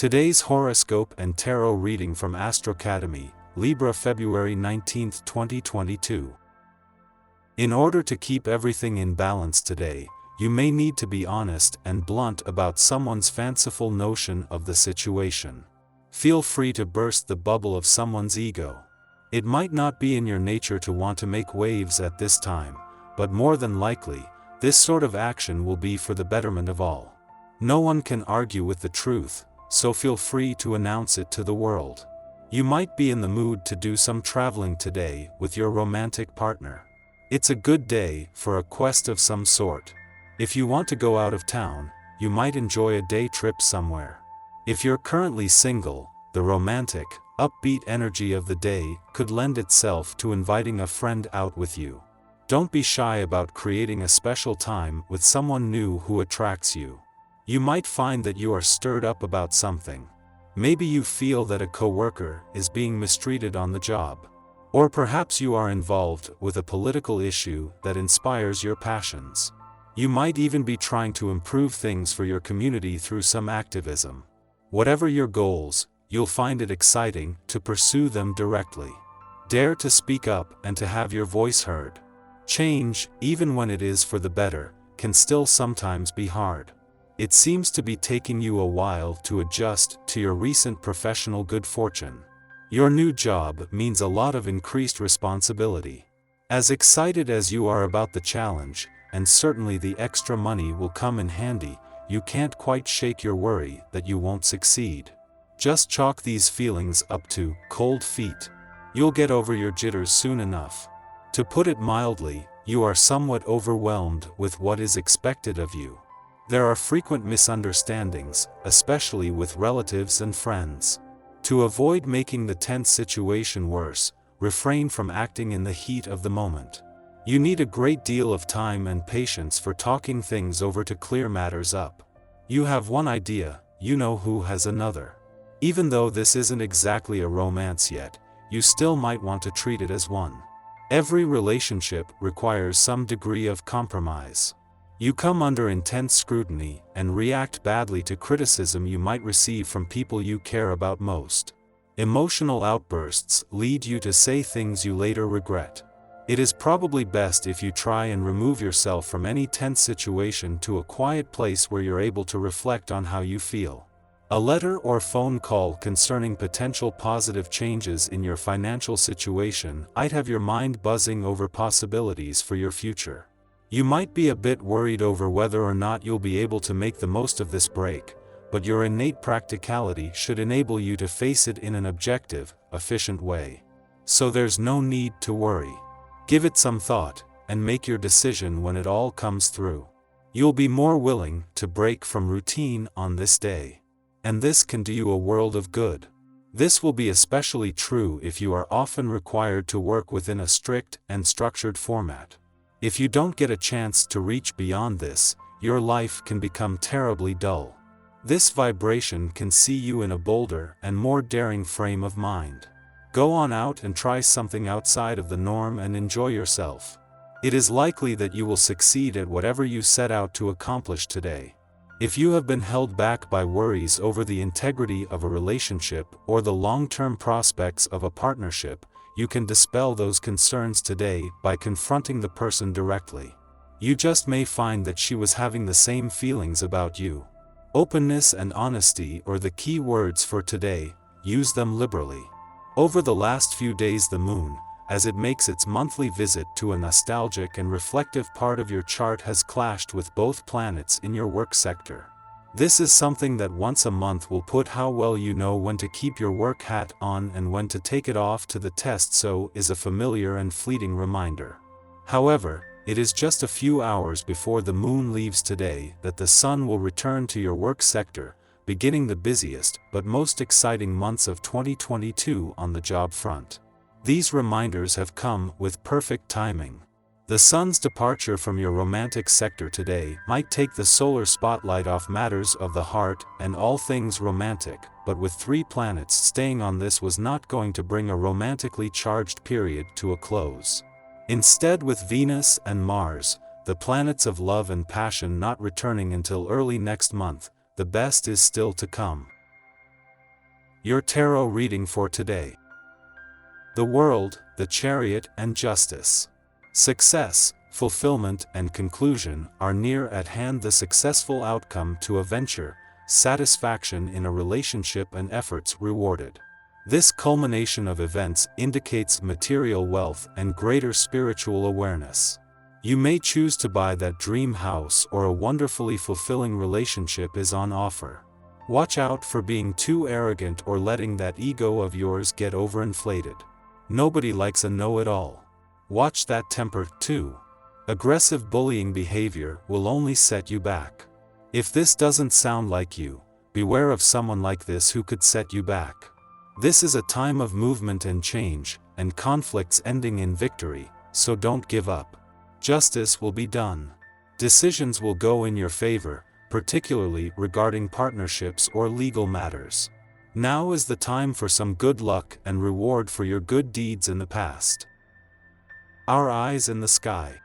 Today's horoscope and tarot reading from Astrocademy, Libra February 19, 2022. In order to keep everything in balance today, you may need to be honest and blunt about someone's fanciful notion of the situation. Feel free to burst the bubble of someone's ego. It might not be in your nature to want to make waves at this time, but more than likely, this sort of action will be for the betterment of all. No one can argue with the truth, so feel free to announce it to the world. You might be in the mood to do some traveling today with your romantic partner. It's a good day for a quest of some sort. If you want to go out of town, you might enjoy a day trip somewhere. If you're currently single, the romantic, upbeat energy of the day could lend itself to inviting a friend out with you. Don't be shy about creating a special time with someone new who attracts you. You might find that you are stirred up about something. Maybe you feel that a coworker is being mistreated on the job. Or perhaps you are involved with a political issue that inspires your passions. You might even be trying to improve things for your community through some activism. Whatever your goals, you'll find it exciting to pursue them directly. Dare to speak up and to have your voice heard. Change, even when it is for the better, can still sometimes be hard. It seems to be taking you a while to adjust to your recent professional good fortune. Your new job means a lot of increased responsibility. As excited as you are about the challenge, and certainly the extra money will come in handy, you can't quite shake your worry that you won't succeed. Just chalk these feelings up to cold feet. You'll get over your jitters soon enough. To put it mildly, you are somewhat overwhelmed with what is expected of you. There are frequent misunderstandings, especially with relatives and friends. To avoid making the tense situation worse, refrain from acting in the heat of the moment. You need a great deal of time and patience for talking things over to clear matters up. You have one idea, you know who has another. Even though this isn't exactly a romance yet, you still might want to treat it as one. Every relationship requires some degree of compromise. You come under intense scrutiny and react badly to criticism you might receive from people you care about most. Emotional outbursts lead you to say things you later regret. It is probably best if you try and remove yourself from any tense situation to a quiet place where you're able to reflect on how you feel. A letter or phone call concerning potential positive changes in your financial situation might have your mind buzzing over possibilities for your future. You might be a bit worried over whether or not you'll be able to make the most of this break, but your innate practicality should enable you to face it in an objective, efficient way. So there's no need to worry. Give it some thought, and make your decision when it all comes through. You'll be more willing to break from routine on this day. And this can do you a world of good. This will be especially true if you are often required to work within a strict and structured format. If you don't get a chance to reach beyond this, your life can become terribly dull. This vibration can see you in a bolder and more daring frame of mind. Go on out and try something outside of the norm and enjoy yourself. It is likely that you will succeed at whatever you set out to accomplish today. If you have been held back by worries over the integrity of a relationship or the long-term prospects of a partnership, you can dispel those concerns today by confronting the person directly. You just may find that she was having the same feelings about you. Openness and honesty are the key words for today. Use them liberally. Over the last few days, the moon, as it makes its monthly visit to a nostalgic and reflective part of your chart, has clashed with both planets in your work sector. This is something that once a month will put how well you know when to keep your work hat on and when to take it off to the test, so is a familiar and fleeting reminder. However, it is just a few hours before the moon leaves today that the sun will return to your work sector, beginning the busiest but most exciting months of 2022 on the job front. These reminders have come with perfect timing. The sun's departure from your romantic sector today might take the solar spotlight off matters of the heart and all things romantic, but with 3 planets staying on, this was not going to bring a romantically charged period to a close. Instead, with Venus and Mars, the planets of love and passion, not returning until early next month, the best is still to come. Your tarot reading for today. The World, the Chariot and Justice. Success, fulfillment and conclusion are near at hand. The successful outcome to a venture, satisfaction in a relationship and efforts rewarded. This culmination of events indicates material wealth and greater spiritual awareness. You may choose to buy that dream house, or a wonderfully fulfilling relationship is on offer. Watch out for being too arrogant or letting that ego of yours get overinflated. Nobody likes a know-it-all. Watch that temper, too. Aggressive bullying behavior will only set you back. If this doesn't sound like you, beware of someone like this who could set you back. This is a time of movement and change, and conflicts ending in victory, so don't give up. Justice will be done. Decisions will go in your favor, particularly regarding partnerships or legal matters. Now is the time for some good luck and reward for your good deeds in the past. Our eyes in the sky.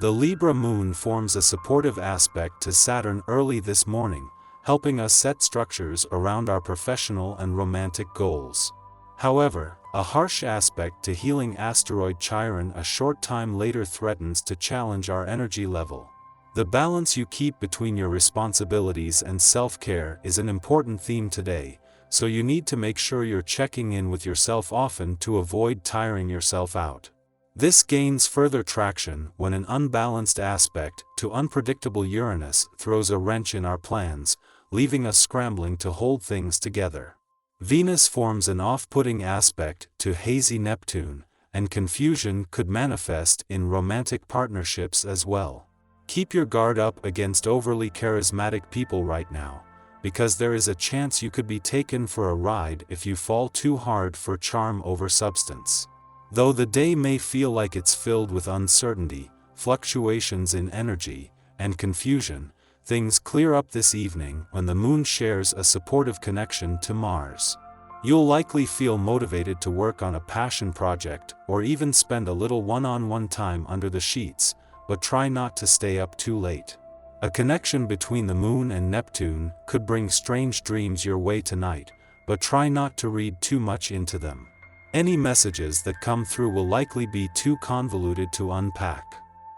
The Libra moon forms a supportive aspect to Saturn early this morning, helping us set structures around our professional and romantic goals. However, a harsh aspect to healing asteroid Chiron a short time later threatens to challenge our energy level. The balance you keep between your responsibilities and self-care is an important theme today, so you need to make sure you're checking in with yourself often to avoid tiring yourself out. This gains further traction when an unbalanced aspect to unpredictable Uranus throws a wrench in our plans, leaving us scrambling to hold things together. Venus forms an off-putting aspect to hazy Neptune, and confusion could manifest in romantic partnerships as well. Keep your guard up against overly charismatic people right now, because there is a chance you could be taken for a ride if you fall too hard for charm over substance. Though the day may feel like it's filled with uncertainty, fluctuations in energy, and confusion, things clear up this evening when the moon shares a supportive connection to Mars. You'll likely feel motivated to work on a passion project or even spend a little one-on-one time under the sheets, but try not to stay up too late. A connection between the moon and Neptune could bring strange dreams your way tonight, but try not to read too much into them. Any messages that come through will likely be too convoluted to unpack.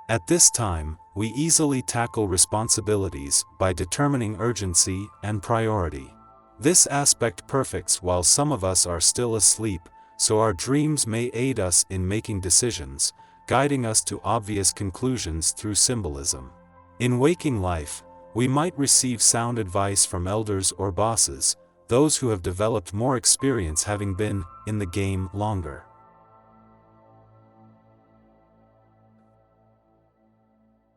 At this time, we easily tackle responsibilities by determining urgency and priority. This aspect perfects while some of us are still asleep, so our dreams may aid us in making decisions, guiding us to obvious conclusions through symbolism. In waking life, we might receive sound advice from elders or bosses, those who have developed more experience having been in the game longer.